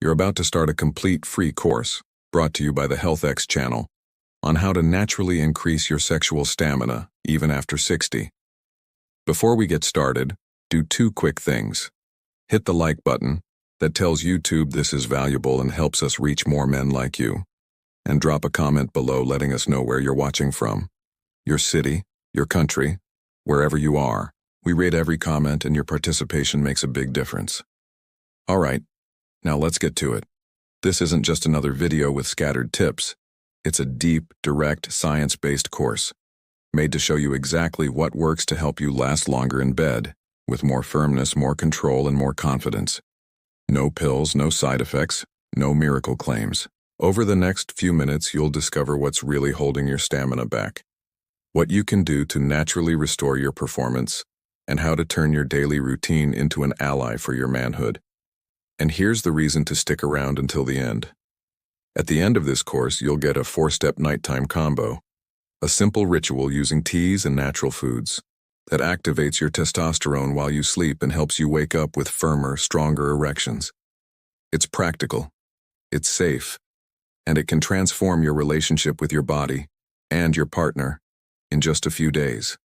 You're about to start a complete free course, brought to you by the HealthX channel, on how to naturally increase your sexual stamina, even after 60. Before we get started, do two quick things. Hit the like button, that tells YouTube this is valuable and helps us reach more men like you. And drop a comment below letting us know where you're watching from. Your city, your country, wherever you are. We read every comment and your participation makes a big difference. Alright, now let's get to it. This isn't just another video with scattered tips. It's a deep, direct, science-based course, made to show you exactly what works to help you last longer in bed, with more firmness, more control, and more confidence. No pills, no side effects, no miracle claims. Over the next few minutes, you'll discover what's really holding your stamina back, what you can do to naturally restore your performance, and how to turn your daily routine into an ally for your manhood. And here's the reason to stick around until the end. At the end of this course, you'll get a 4-step nighttime combo, a simple ritual using teas and natural foods that activates your testosterone while you sleep and helps you wake up with firmer, stronger erections. It's practical, it's safe, and it can transform your relationship with your body and your partner in just a few days.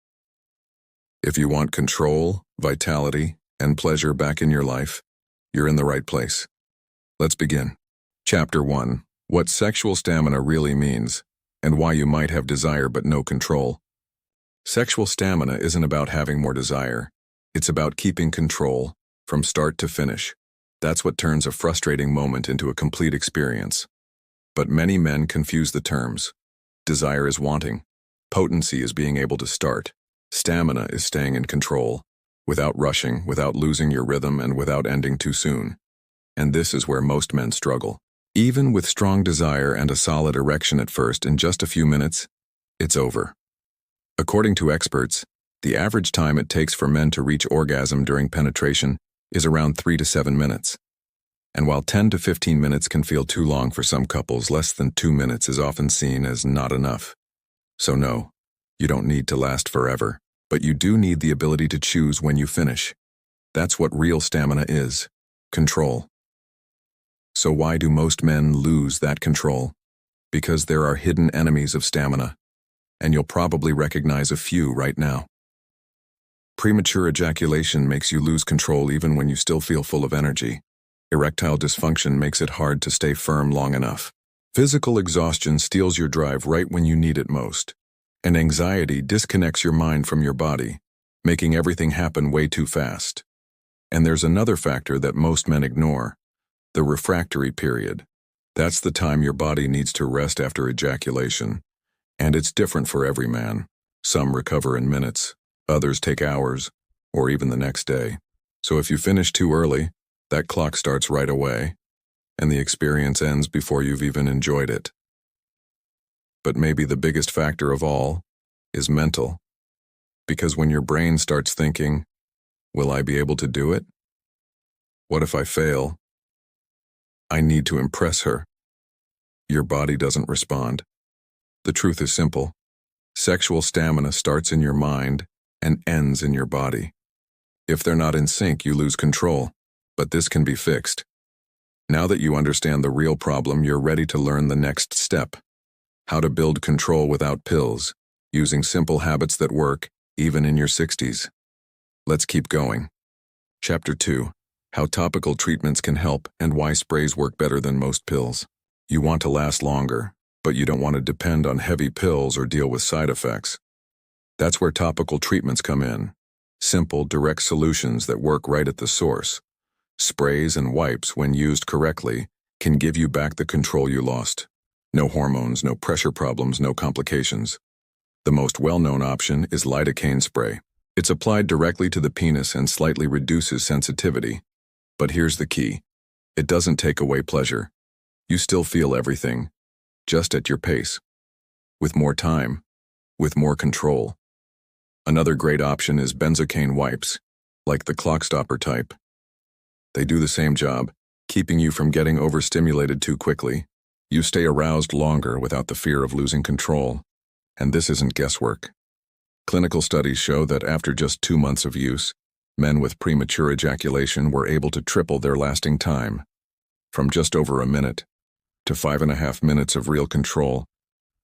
If you want control, vitality, and pleasure back in your life, you're in the right place. Let's begin. Chapter 1. What sexual stamina really means, and why you might have desire but no control. Sexual stamina isn't about having more desire. It's about keeping control from start to finish. That's what turns a frustrating moment into a complete experience. But many men confuse the terms. Desire is wanting. Potency is being able to start. Stamina is staying in control, without rushing, without losing your rhythm, and without ending too soon. And this is where most men struggle. Even with strong desire and a solid erection at first, in just a few minutes, it's over. According to experts, the average time it takes for men to reach orgasm during penetration is around 3 to 7 minutes. And while 10 to 15 minutes can feel too long for some couples, less than 2 minutes is often seen as not enough. So no, you don't need to last forever, but you do need the ability to choose when you finish. That's what real stamina is: control. So why do most men lose that control? Because there are hidden enemies of stamina, and you'll probably recognize a few right now. Premature ejaculation makes you lose control even when you still feel full of energy. Erectile dysfunction makes it hard to stay firm long enough. Physical exhaustion steals your drive right when you need it most. And anxiety disconnects your mind from your body, making everything happen way too fast. And there's another factor that most men ignore: the refractory period. That's the time your body needs to rest after ejaculation. And it's different for every man. Some recover in minutes, others take hours, or even the next day. So if you finish too early, that clock starts right away, and the experience ends before you've even enjoyed it. But maybe the biggest factor of all is mental. Because when your brain starts thinking, will I be able to do it? What if I fail? I need to impress her. Your body doesn't respond. The truth is simple. Sexual stamina starts in your mind and ends in your body. If they're not in sync, you lose control, but this can be fixed. Now that you understand the real problem, you're ready to learn the next step: how to build control without pills, using simple habits that work, even in your 60s. Let's keep going. Chapter 2. How topical treatments can help and why sprays work better than most pills. You want to last longer, but you don't want to depend on heavy pills or deal with side effects. That's where topical treatments come in. Simple, direct solutions that work right at the source. Sprays and wipes, when used correctly, can give you back the control you lost. No hormones, no pressure problems, no complications. The most well-known option is lidocaine spray. It's applied directly to the penis and slightly reduces sensitivity. But here's the key: it doesn't take away pleasure. You still feel everything, just at your pace. With more time, with more control. Another great option is benzocaine wipes, like the clock stopper type. They do the same job, keeping you from getting overstimulated too quickly. You stay aroused longer without the fear of losing control. And this isn't guesswork. Clinical studies show that after just 2 months of use, men with premature ejaculation were able to triple their lasting time. from just over a minute to 5.5 minutes of real control,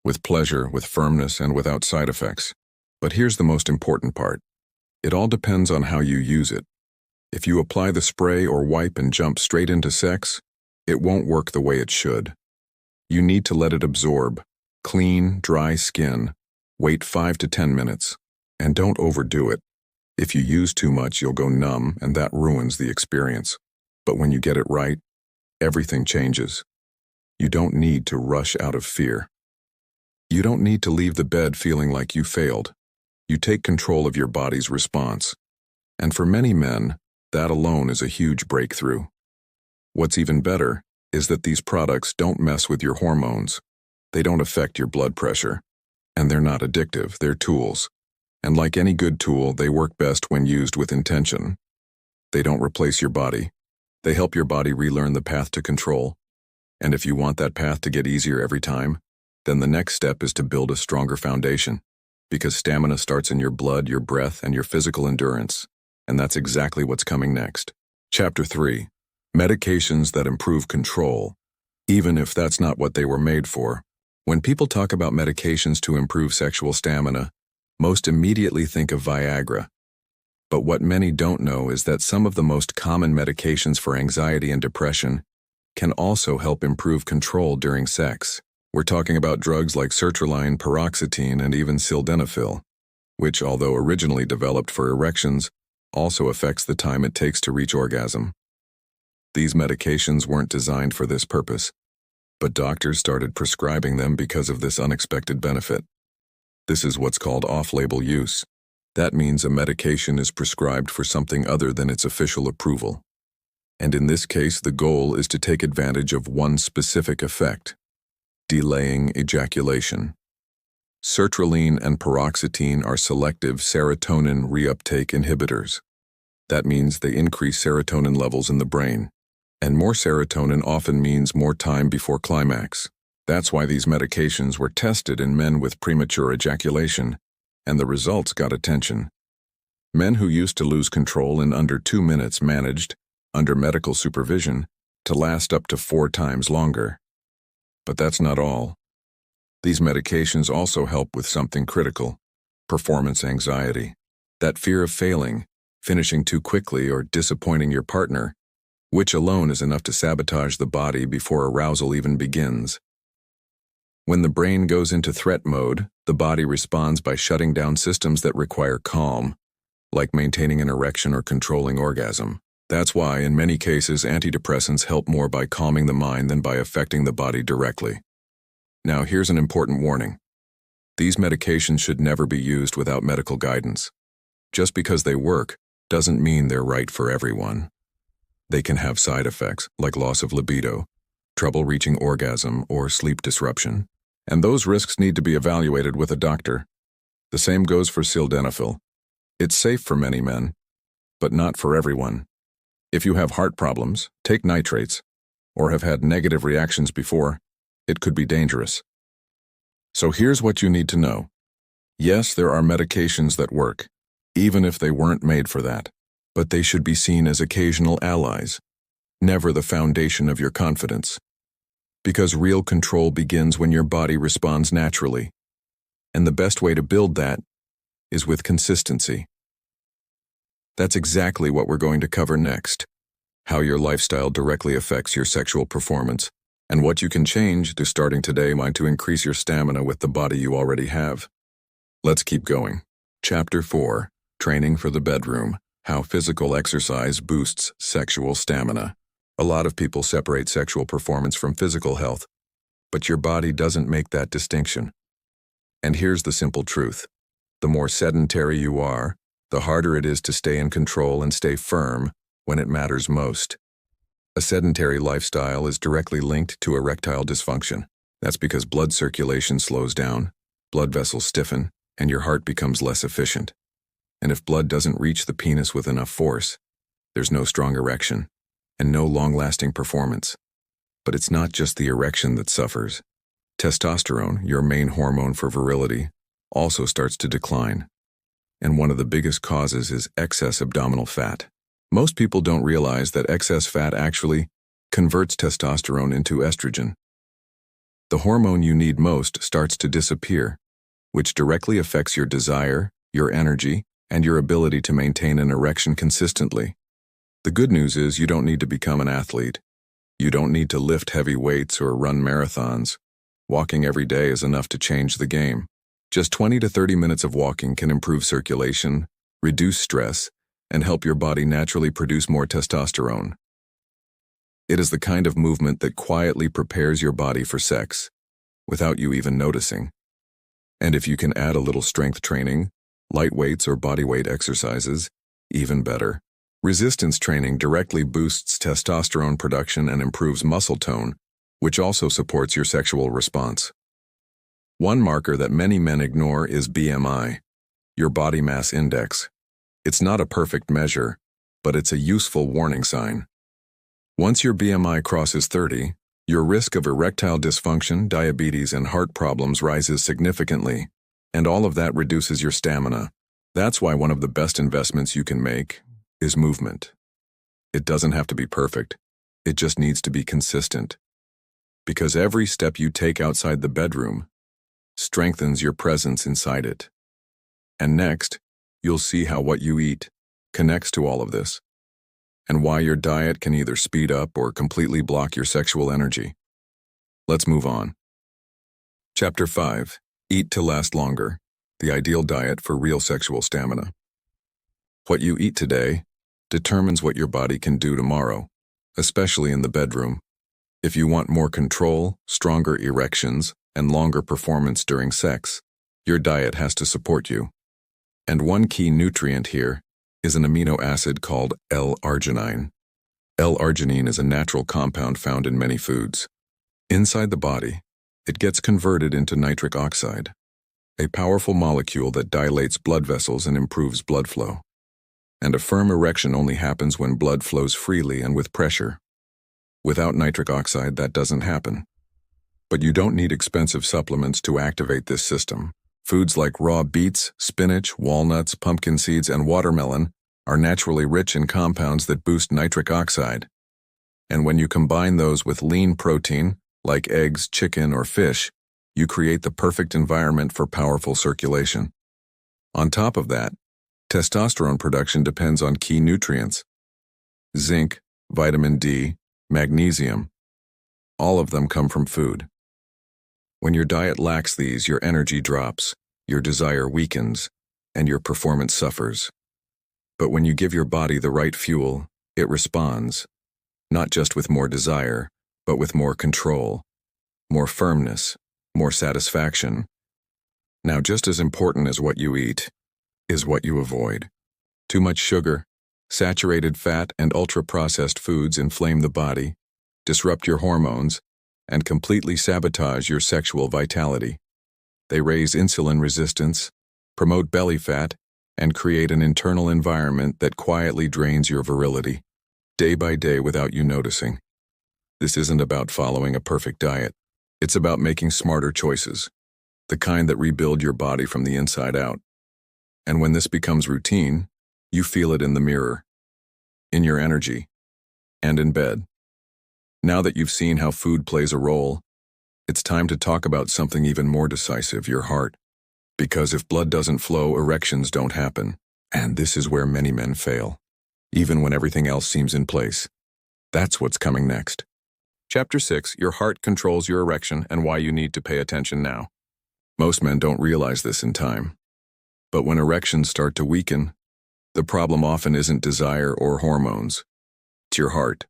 with pleasure, with firmness, and without side effects. But here's the most important part. It all depends on how you use it. If you apply the spray or wipe and jump straight into sex, it won't work the way it should. You need to let it absorb. Clean, dry skin. Wait 5 to 10 minutes. And don't overdo it. If you use too much, you'll go numb, and that ruins the experience. But when you get it right, everything changes. You don't need to rush out of fear. You don't need to leave the bed feeling like you failed. You take control of your body's response. And for many men, that alone is a huge breakthrough. What's even better is that these products don't mess with your hormones. They don't affect your blood pressure. And they're not addictive, they're tools. And like any good tool, they work best when used with intention. They don't replace your body. They help your body relearn the path to control. And if you want that path to get easier every time, then the next step is to build a stronger foundation. Because stamina starts in your blood, your breath, and your physical endurance. And that's exactly what's coming next. Chapter 3. Medications that improve control, even if that's not what they were made for. When people talk about medications to improve sexual stamina, most immediately think of Viagra. But what many don't know is that some of the most common medications for anxiety and depression can also help improve control during sex. We're talking about drugs like sertraline, paroxetine, and even sildenafil, which, although originally developed for erections, also affects the time it takes to reach orgasm. These medications weren't designed for this purpose, but doctors started prescribing them because of this unexpected benefit. This is what's called off-label use. That means a medication is prescribed for something other than its official approval. And in this case, the goal is to take advantage of one specific effect: delaying ejaculation. Sertraline and paroxetine are selective serotonin reuptake inhibitors. That means they increase serotonin levels in the brain. And more serotonin often means more time before climax. That's why these medications were tested in men with premature ejaculation, and the results got attention. Men who used to lose control in under 2 minutes managed, under medical supervision, to last up to 4 times longer. But that's not all. These medications also help with something critical: performance anxiety. That fear of failing, finishing too quickly, or disappointing your partner, which alone is enough to sabotage the body before arousal even begins. When the brain goes into threat mode, the body responds by shutting down systems that require calm, like maintaining an erection or controlling orgasm. That's why, in many cases, antidepressants help more by calming the mind than by affecting the body directly. Now, here's an important warning. These medications should never be used without medical guidance. Just because they work doesn't mean they're right for everyone. They can have side effects, like loss of libido, trouble reaching orgasm, or sleep disruption. And those risks need to be evaluated with a doctor. The same goes for sildenafil. It's safe for many men, but not for everyone. If you have heart problems, take nitrates, or have had negative reactions before, it could be dangerous. So here's what you need to know. Yes, there are medications that work, even if they weren't made for that, but they should be seen as occasional allies, never the foundation of your confidence. Because real control begins when your body responds naturally, and the best way to build that is with consistency. That's exactly what we're going to cover next: how your lifestyle directly affects your sexual performance, and what you can change starting today to increase your stamina with the body you already have. Let's keep going. Chapter 4. Training for the bedroom: how physical exercise boosts sexual stamina. A lot of people separate sexual performance from physical health, but your body doesn't make that distinction. And here's the simple truth: the more sedentary you are, the harder it is to stay in control and stay firm when it matters most. A sedentary lifestyle is directly linked to erectile dysfunction. That's because blood circulation slows down, blood vessels stiffen, and your heart becomes less efficient. And if blood doesn't reach the penis with enough force, there's no strong erection and no long-lasting performance. But it's not just the erection that suffers. Testosterone, your main hormone for virility, also starts to decline. And one of the biggest causes is excess abdominal fat. Most people don't realize that excess fat actually converts testosterone into estrogen. The hormone you need most starts to disappear, which directly affects your desire, your energy, and your ability to maintain an erection consistently. The good news is you don't need to become an athlete. You don't need to lift heavy weights or run marathons. Walking every day is enough to change the game. Just 20 to 30 minutes of walking can improve circulation, reduce stress, and help your body naturally produce more testosterone. It is the kind of movement that quietly prepares your body for sex, without you even noticing. And if you can add a little strength training, light weights or bodyweight exercises, even better. Resistance training directly boosts testosterone production and improves muscle tone, which also supports your sexual response. One marker that many men ignore is BMI, your body mass index. It's not a perfect measure, but it's a useful warning sign. Once your BMI crosses 30, your risk of erectile dysfunction, diabetes, and heart problems rises significantly, and all of that reduces your stamina. That's why one of the best investments you can make is movement. It doesn't have to be perfect. It just needs to be consistent. Because every step you take outside the bedroom strengthens your presence inside it. And next, you'll see how what you eat connects to all of this, and why your diet can either speed up or completely block your sexual energy. Let's move on. Chapter 5. Eat to last longer. The ideal diet for real sexual stamina. What you eat today determines what your body can do tomorrow, especially in the bedroom. If you want more control, stronger erections, and longer performance during sex, your diet has to support you. And one key nutrient here is an amino acid called L-arginine. L-arginine is a natural compound found in many foods. Inside the body, it gets converted into nitric oxide, a powerful molecule that dilates blood vessels and improves blood flow. And a firm erection only happens when blood flows freely and with pressure. Without nitric oxide, that doesn't happen. But you don't need expensive supplements to activate this system. Foods like raw beets, spinach, walnuts, pumpkin seeds, and watermelon are naturally rich in compounds that boost nitric oxide. And when you combine those with lean protein, like eggs, chicken, or fish, you create the perfect environment for powerful circulation. On top of that, testosterone production depends on key nutrients: zinc, vitamin D, magnesium. All of them come from food. When your diet lacks these, your energy drops, your desire weakens, and your performance suffers. But when you give your body the right fuel, it responds, not just with more desire, but with more control, more firmness, more satisfaction. Now, just as important as what you eat is what you avoid. Too much sugar, saturated fat, and ultra-processed foods inflame the body, disrupt your hormones, and completely sabotage your sexual vitality. They raise insulin resistance, promote belly fat, and create an internal environment that quietly drains your virility, day by day without you noticing. This isn't about following a perfect diet. It's about making smarter choices, the kind that rebuild your body from the inside out. And when this becomes routine, you feel it in the mirror, in your energy, and in bed. Now that you've seen how food plays a role, it's time to talk about something even more decisive: your heart. Because if blood doesn't flow, erections don't happen. And this is where many men fail, even when everything else seems in place. That's what's coming next. Chapter 6, Your Heart Controls Your Erection and Why You Need to Pay Attention Now. Most men don't realize this in time. But when erections start to weaken, the problem often isn't desire or hormones. It's your heart.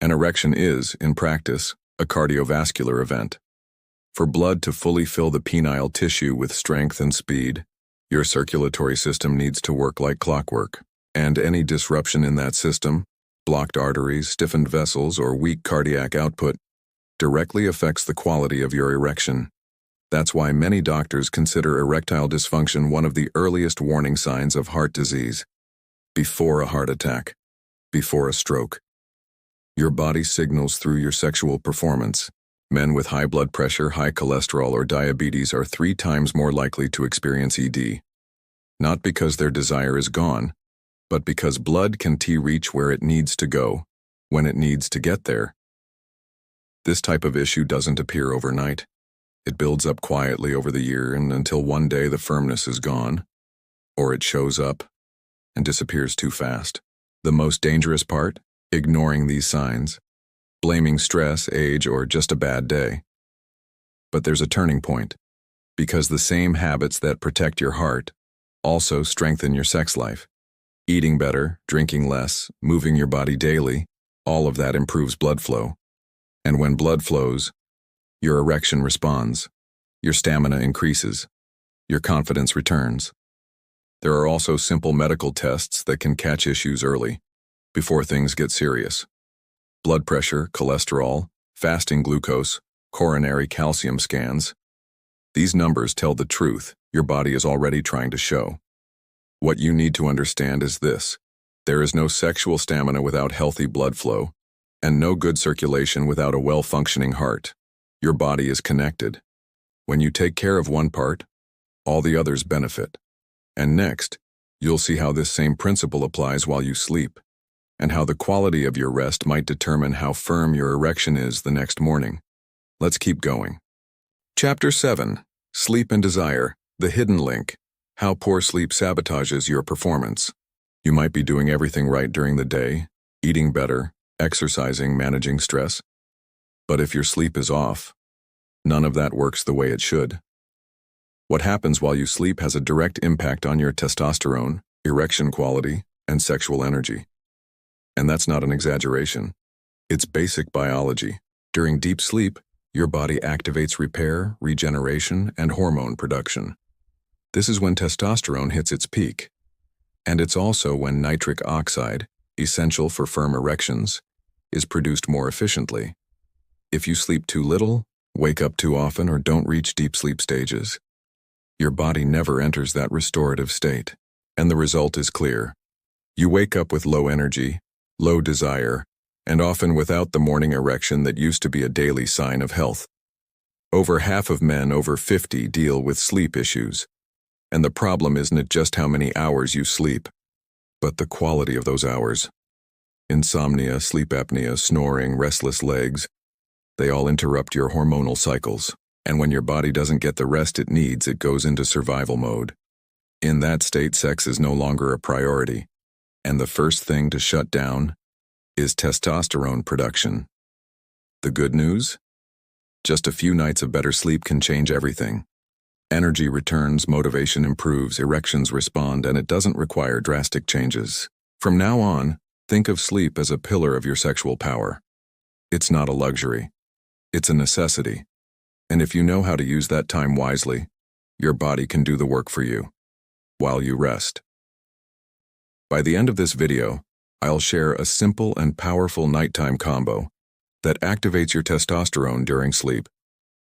An erection is, in practice, a cardiovascular event. For blood to fully fill the penile tissue with strength and speed, your circulatory system needs to work like clockwork. And any disruption in that system, blocked arteries, stiffened vessels, or weak cardiac output, directly affects the quality of your erection. That's why many doctors consider erectile dysfunction one of the earliest warning signs of heart disease. Before a heart attack, before a stroke. Your body signals through your sexual performance. Men with high blood pressure, high cholesterol, or diabetes are 3 times more likely to experience ED. Not because their desire is gone, but because blood can't reach where it needs to go. when it needs to get there. This type of issue doesn't appear overnight. It builds up quietly over the year and until one day the firmness is gone, or it shows up and disappears too fast. The most dangerous part? Ignoring these signs, blaming stress, age, or just a bad day. But there's a turning point, because the same habits that protect your heart also strengthen your sex life. Eating better, drinking less, moving your body daily, all of that improves blood flow. And when blood flows, your erection responds, your stamina increases, your confidence returns. There are also simple medical tests that can catch issues early, before things get serious. Blood pressure, cholesterol, fasting glucose, coronary calcium scans. These numbers tell the truth your body is already trying to show. What you need to understand is this: there is no sexual stamina without healthy blood flow, and no good circulation without a well-functioning heart. Your body is connected. When you take care of one part, all the others benefit. And next, you'll see how this same principle applies while you sleep, and how the quality of your rest might determine how firm your erection is the next morning. Let's keep going. Chapter 7. Sleep and Desire, the Hidden Link. How poor sleep sabotages your performance. You might be doing everything right during the day, eating better, exercising, managing stress. But if your sleep is off, none of that works the way it should. What happens while you sleep has a direct impact on your testosterone, erection quality, and sexual energy. And that's not an exaggeration. It's basic biology. During deep sleep, your body activates repair, regeneration, and hormone production. This is when testosterone hits its peak. And it's also when nitric oxide, essential for firm erections, is produced more efficiently. If you sleep too little, wake up too often, or don't reach deep sleep stages, your body never enters that restorative state. And the result is clear. You wake up with low energy, low desire, and often without the morning erection that used to be a daily sign of health. Over half of men over 50 deal with sleep issues. And the problem isn't just how many hours you sleep, but the quality of those hours. Insomnia, sleep apnea, snoring, restless legs, they all interrupt your hormonal cycles. And when your body doesn't get the rest it needs, it goes into survival mode. In that state, sex is no longer a priority. And the first thing to shut down is testosterone production. The good news? Just a few nights of better sleep can change everything. Energy returns, motivation improves, erections respond, and it doesn't require drastic changes. From now on, think of sleep as a pillar of your sexual power. It's not a luxury. It's a necessity. And if you know how to use that time wisely, your body can do the work for you, while you rest. By the end of this video, I'll share a simple and powerful nighttime combo that activates your testosterone during sleep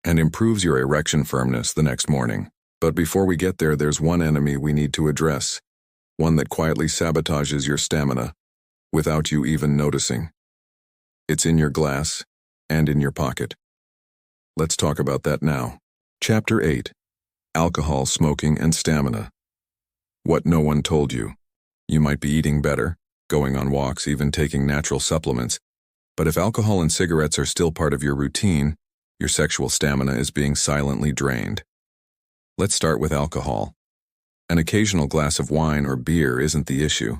and improves your erection firmness the next morning. But before we get there, there's one enemy we need to address, one that quietly sabotages your stamina without you even noticing. It's in your glass and in your pocket. Let's talk about that now. Chapter 8. Alcohol, Smoking, and Stamina. What no one told you. You might be eating better, going on walks, even taking natural supplements, but if alcohol and cigarettes are still part of your routine, your sexual stamina is being silently drained. Let's start with alcohol. An occasional glass of wine or beer isn't the issue.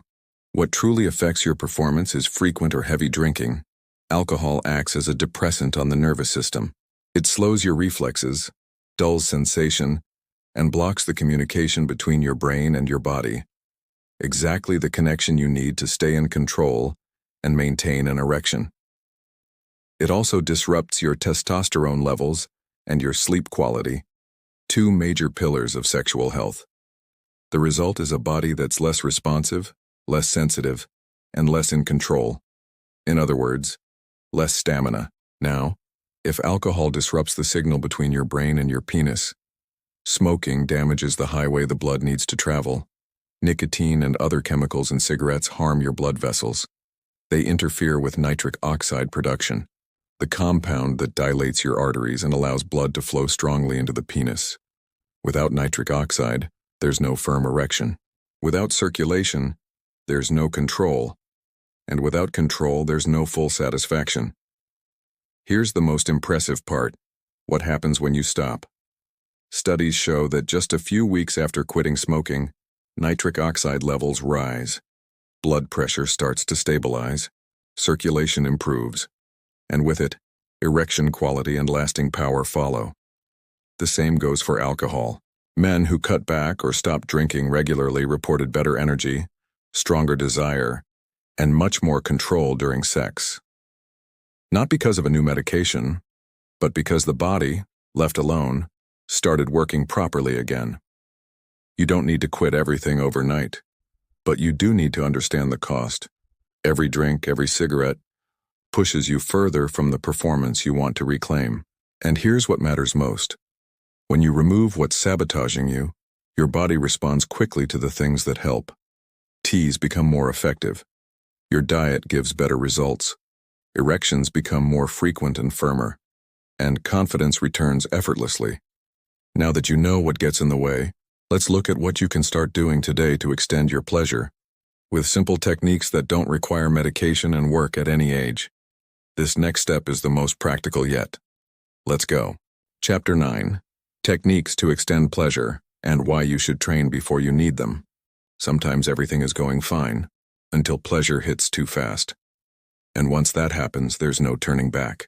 What truly affects your performance is frequent or heavy drinking. Alcohol acts as a depressant on the nervous system. It slows your reflexes, dulls sensation, and blocks the communication between your brain and your body. Exactly the connection you need to stay in control and maintain an erection. It also disrupts your testosterone levels and your sleep quality, two major pillars of sexual health. The result is a body that's less responsive, less sensitive, and less in control. In other words, less stamina. Now, if alcohol disrupts the signal between your brain and your penis, smoking damages the highway the blood needs to travel. Nicotine and other chemicals in cigarettes harm your blood vessels. They interfere with nitric oxide production, the compound that dilates your arteries and allows blood to flow strongly into the penis. Without nitric oxide, there's no firm erection. Without circulation, there's no control. And without control, there's no full satisfaction. Here's the most impressive part: what happens when you stop. Studies show that just a few weeks after quitting smoking, nitric oxide levels rise, blood pressure starts to stabilize, circulation improves, and with it, erection quality and lasting power follow. The same goes for alcohol. Men who cut back or stopped drinking regularly reported better energy, stronger desire, and much more control during sex. Not because of a new medication, but because the body, left alone, started working properly again. You don't need to quit everything overnight, but you do need to understand the cost. Every drink, every cigarette, pushes you further from the performance you want to reclaim. And here's what matters most. When you remove what's sabotaging you, your body responds quickly to the things that help. Teas become more effective. Your diet gives better results. Erections become more frequent and firmer. And confidence returns effortlessly. Now that you know what gets in the way, let's look at what you can start doing today to extend your pleasure, with simple techniques that don't require medication and work at any age. This next step is the most practical yet. Let's go. Chapter 9. Techniques to extend pleasure, and why you should train before you need them. Sometimes everything is going fine, until pleasure hits too fast. And once that happens, there's no turning back.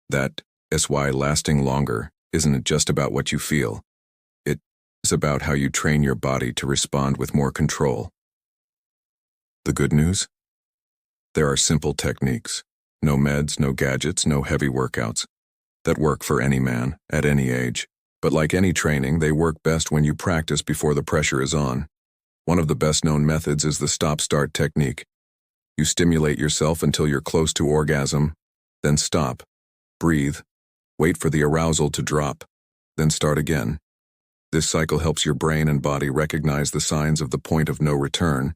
That is why lasting longer isn't just about what you feel. It is about how you train your body to respond with more control. The good news? There are simple techniques. No meds, no gadgets, no heavy workouts. That work for any man, at any age. But like any training, they work best when you practice before the pressure is on. One of the best-known methods is the stop-start technique. You stimulate yourself until you're close to orgasm, then stop, breathe, wait for the arousal to drop, then start again. This cycle helps your brain and body recognize the signs of the point of no return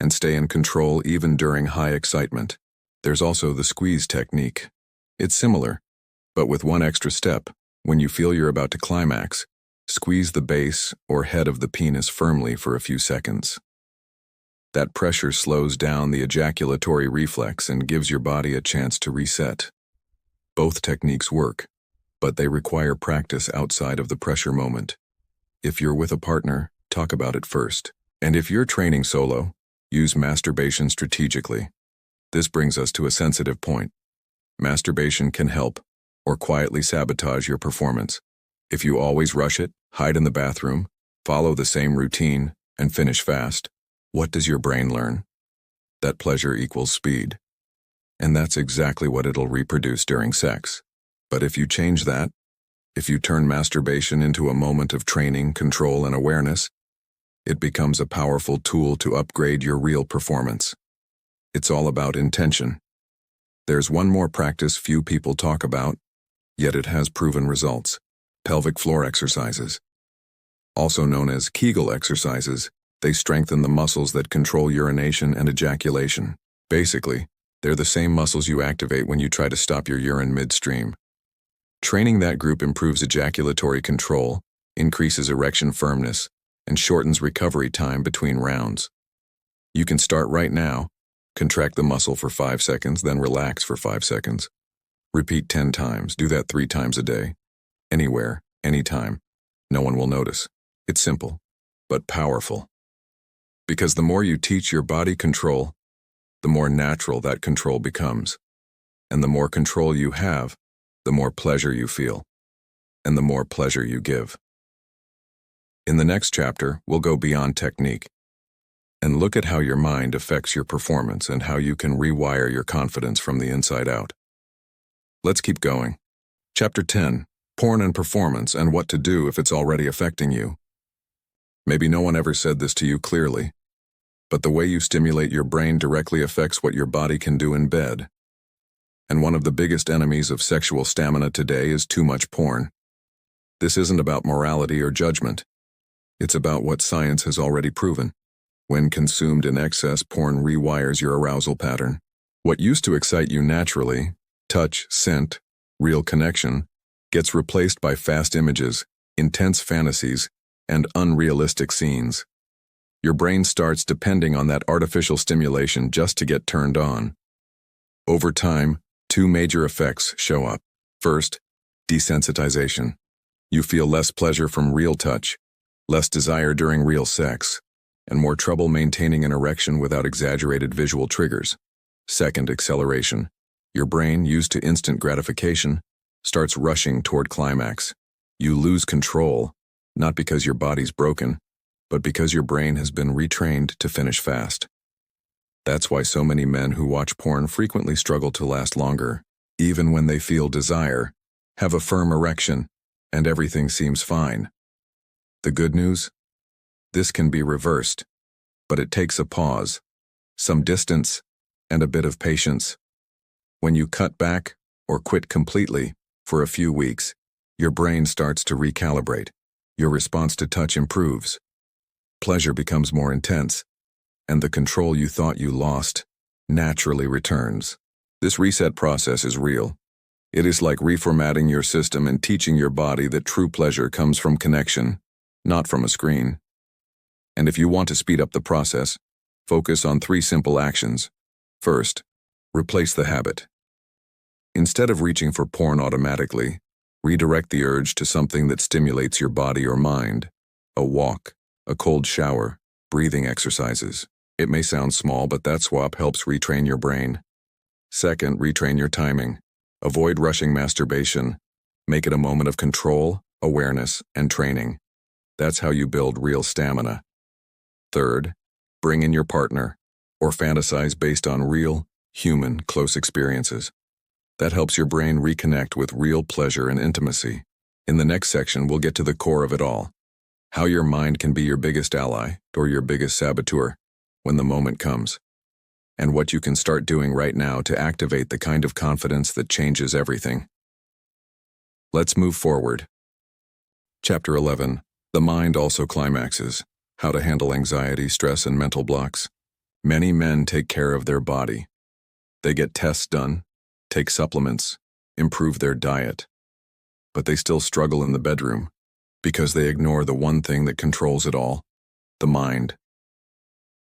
and stay in control even during high excitement. There's also the squeeze technique. It's similar, but with one extra step. When you feel you're about to climax, squeeze the base or head of the penis firmly for a few seconds. That pressure slows down the ejaculatory reflex and gives your body a chance to reset. Both techniques work, but they require practice outside of the pressure moment. If you're with a partner, talk about it first. And if you're training solo, use masturbation strategically. This brings us to a sensitive point. Masturbation can help or quietly sabotage your performance. If you always rush it, hide in the bathroom, follow the same routine, and finish fast, what does your brain learn? That pleasure equals speed. And that's exactly what it'll reproduce during sex. But if you change that, if you turn masturbation into a moment of training, control, and awareness, it becomes a powerful tool to upgrade your real performance. It's all about intention. There's one more practice few people talk about, yet it has proven results: pelvic floor exercises. Also known as Kegel exercises, they strengthen the muscles that control urination and ejaculation. Basically, they're the same muscles you activate when you try to stop your urine midstream. Training that group improves ejaculatory control, increases erection firmness, and shortens recovery time between rounds. You can start right now. Contract the muscle for 5 seconds, then relax for 5 seconds. Repeat 10 times. Do that 3 times a day. Anywhere, anytime. No one will notice. It's simple, but powerful. Because the more you teach your body control, the more natural that control becomes. And the more control you have, the more pleasure you feel. And the more pleasure you give. In the next chapter, we'll go beyond technique and look at how your mind affects your performance and how you can rewire your confidence from the inside out. Let's keep going. Chapter 10. Porn and Performance and What to Do if It's Already Affecting You. Maybe no one ever said this to you clearly, but the way you stimulate your brain directly affects what your body can do in bed. And one of the biggest enemies of sexual stamina today is too much porn. This isn't about morality or judgment. It's about what science has already proven. When consumed in excess, porn rewires your arousal pattern. What used to excite you naturally, touch, scent, real connection, gets replaced by fast images, intense fantasies, and unrealistic scenes. Your brain starts depending on that artificial stimulation just to get turned on. Over time, two major effects show up. First, desensitization. You feel less pleasure from real touch, less desire during real sex, and more trouble maintaining an erection without exaggerated visual triggers. Second, acceleration. Your brain, used to instant gratification, starts rushing toward climax. You lose control, not because your body's broken, but because your brain has been retrained to finish fast. That's why so many men who watch porn frequently struggle to last longer, even when they feel desire, have a firm erection, and everything seems fine. The good news? This can be reversed, but it takes a pause, some distance, and a bit of patience. When you cut back or quit completely for a few weeks, your brain starts to recalibrate. Your response to touch improves. Pleasure becomes more intense, and the control you thought you lost naturally returns. This reset process is real. It is like reformatting your system and teaching your body that true pleasure comes from connection, not from a screen. And if you want to speed up the process, focus on 3 simple actions. First, replace the habit. Instead of reaching for porn automatically, redirect the urge to something that stimulates your body or mind. A walk, a cold shower, breathing exercises. It may sound small, but that swap helps retrain your brain. Second, retrain your timing. Avoid rushing masturbation. Make it a moment of control, awareness, and training. That's how you build real stamina. Third, bring in your partner, or fantasize based on real, human, close experiences. That helps your brain reconnect with real pleasure and intimacy. In the next section, we'll get to the core of it all. How your mind can be your biggest ally or your biggest saboteur when the moment comes. And what you can start doing right now to activate the kind of confidence that changes everything. Let's move forward. Chapter 11. The mind also climaxes. How to handle anxiety, stress, and mental blocks. Many men take care of their body. They get tests done, take supplements, improve their diet. But they still struggle in the bedroom because they ignore the one thing that controls it all, the mind.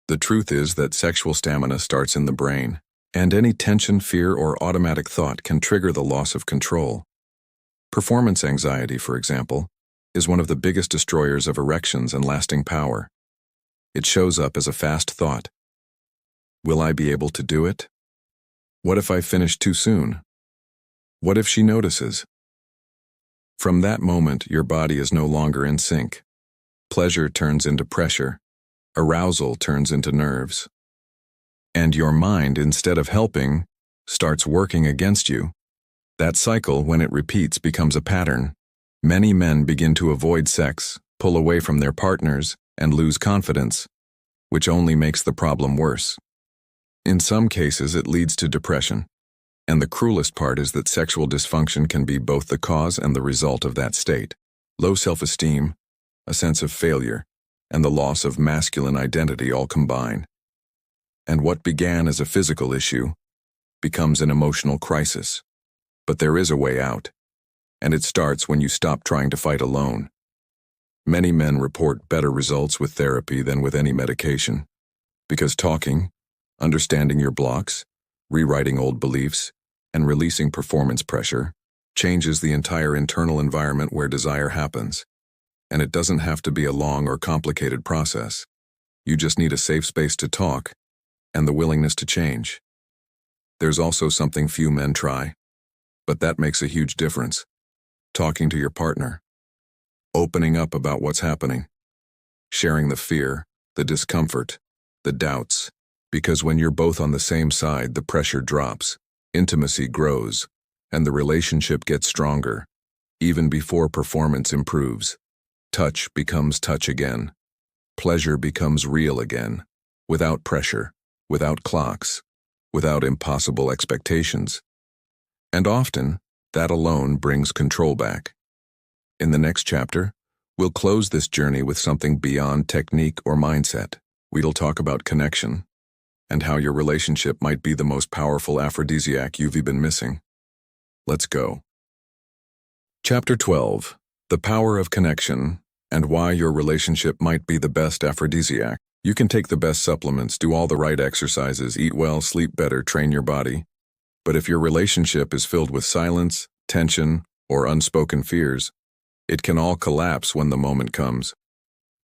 The truth is that sexual stamina starts in the brain, and any tension, fear, or automatic thought can trigger the loss of control. Performance anxiety, for example, is one of the biggest destroyers of erections and lasting power. It shows up as a fast thought. Will I be able to do it? What if I finish too soon? What if she notices? From that moment, your body is no longer in sync. Pleasure turns into pressure. Arousal turns into nerves. And your mind, instead of helping, starts working against you. That cycle, when it repeats, becomes a pattern. Many men begin to avoid sex, pull away from their partners, and lose confidence, which only makes the problem worse. In some cases, it leads to depression. And the cruelest part is that sexual dysfunction can be both the cause and the result of that state. Low self-esteem, a sense of failure, and the loss of masculine identity all combine. And what began as a physical issue becomes an emotional crisis. But there is a way out, and it starts when you stop trying to fight alone. Many men report better results with therapy than with any medication, because talking, understanding your blocks, rewriting old beliefs, and releasing performance pressure changes the entire internal environment where desire happens. And it doesn't have to be a long or complicated process. You just need a safe space to talk and the willingness to change. There's also something few men try, but that makes a huge difference. Talking to your partner. Opening up about what's happening. Sharing the fear, the discomfort, the doubts. Because when you're both on the same side, the pressure drops, intimacy grows, and the relationship gets stronger, even before performance improves. Touch becomes touch again. Pleasure becomes real again, without pressure, without clocks, without impossible expectations. And often, that alone brings control back. In the next chapter, we'll close this journey with something beyond technique or mindset. We'll talk about connection, and how your relationship might be the most powerful aphrodisiac you've been missing. Let's go. Chapter 12. The Power of Connection, and Why Your Relationship Might Be the Best Aphrodisiac. You can take the best supplements, do all the right exercises, eat well, sleep better, train your body. But if your relationship is filled with silence, tension, or unspoken fears, it can all collapse when the moment comes.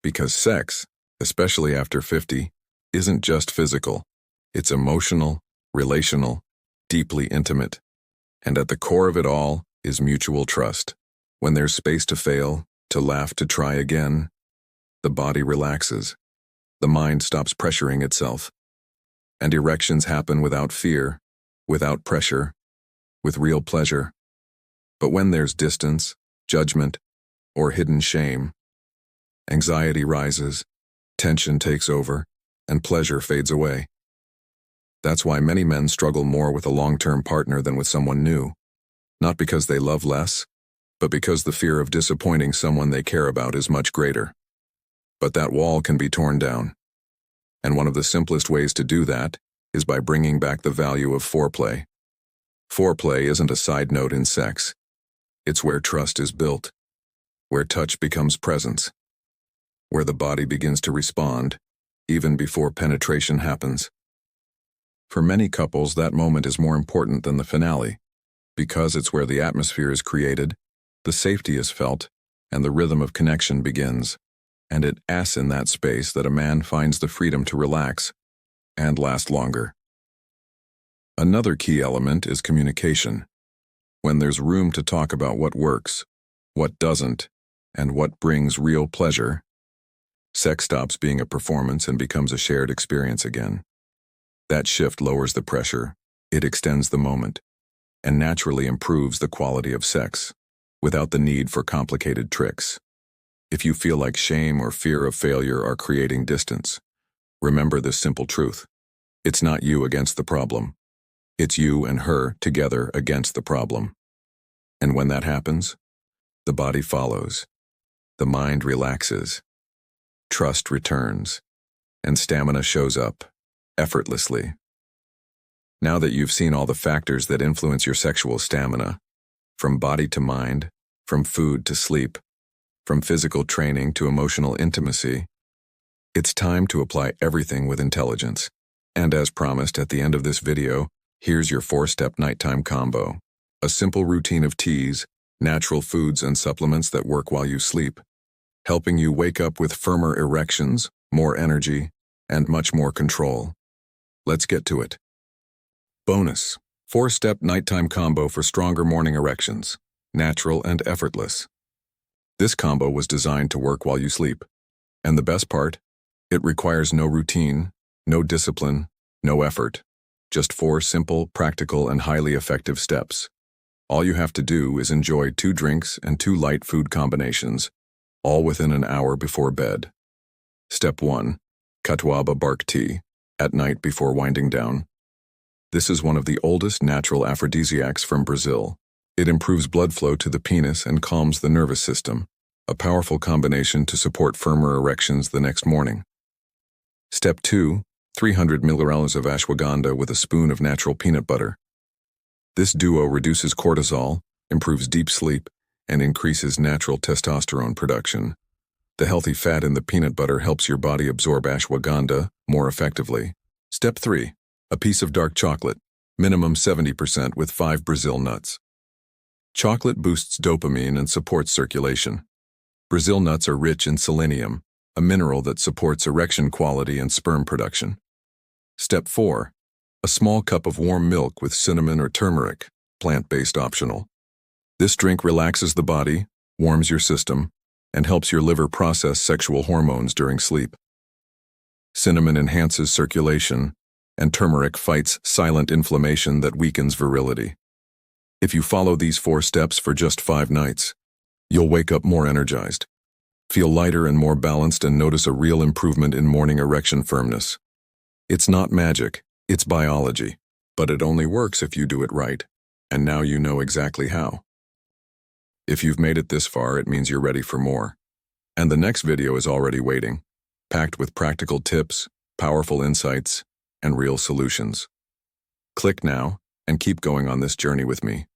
Because sex, especially after 50, isn't just physical. It's emotional, relational, deeply intimate. And at the core of it all is mutual trust. When there's space to fail, to laugh, to try again, the body relaxes. The mind stops pressuring itself. And erections happen without fear, without pressure, with real pleasure. But when there's distance, judgment, or hidden shame, anxiety rises, tension takes over, and pleasure fades away. That's why many men struggle more with a long-term partner than with someone new. Not because they love less, but because the fear of disappointing someone they care about is much greater. But that wall can be torn down. And one of the simplest ways to do that is by bringing back the value of foreplay. Foreplay isn't a side note in sex. It's where trust is built, where touch becomes presence, where the body begins to respond, even before penetration happens. For many couples, that moment is more important than the finale, because it's where the atmosphere is created, the safety is felt, and the rhythm of connection begins. And it's in that space that a man finds the freedom to relax and last longer. Another key element is communication. When there's room to talk about what works, what doesn't, and what brings real pleasure, sex stops being a performance and becomes a shared experience again. That shift lowers the pressure, it extends the moment, and naturally improves the quality of sex, without the need for complicated tricks. If you feel like shame or fear of failure are creating distance, remember this simple truth. It's not you against the problem. It's you and her together against the problem. And when that happens, the body follows, the mind relaxes, trust returns, and stamina shows up, effortlessly. Now that you've seen all the factors that influence your sexual stamina, from body to mind, from food to sleep, from physical training to emotional intimacy, it's time to apply everything with intelligence. And as promised at the end of this video, here's your 4-step nighttime combo. A simple routine of teas, natural foods and supplements that work while you sleep, helping you wake up with firmer erections, more energy, and much more control. Let's get to it. Bonus: 4-step nighttime combo for stronger morning erections, natural and effortless. This combo was designed to work while you sleep. And the best part, it requires no routine, no discipline, no effort. Just 4 simple, practical, and highly effective steps. All you have to do is enjoy 2 drinks and 2 light food combinations, all within an hour before bed. Step 1. Catuaba bark tea, at night before winding down. This is one of the oldest natural aphrodisiacs from Brazil. It improves blood flow to the penis and calms the nervous system, a powerful combination to support firmer erections the next morning. Step 2. 300 ml of ashwagandha with a spoon of natural peanut butter. This duo reduces cortisol, improves deep sleep, and increases natural testosterone production. The healthy fat in the peanut butter helps your body absorb ashwagandha more effectively. Step 3. A piece of dark chocolate, minimum 70% with 5 Brazil nuts. Chocolate boosts dopamine and supports circulation. Brazil nuts are rich in selenium, a mineral that supports erection quality and sperm production. Step 4. A small cup of warm milk with cinnamon or turmeric, plant-based optional. This drink relaxes the body, warms your system, and helps your liver process sexual hormones during sleep. Cinnamon enhances circulation, and turmeric fights silent inflammation that weakens virility. If you follow these 4 steps for just 5 nights, you'll wake up more energized, feel lighter and more balanced, and notice a real improvement in morning erection firmness. It's not magic, it's biology, but it only works if you do it right, and now you know exactly how. If you've made it this far, it means you're ready for more. And the next video is already waiting, packed with practical tips, powerful insights, and real solutions. Click now and keep going on this journey with me.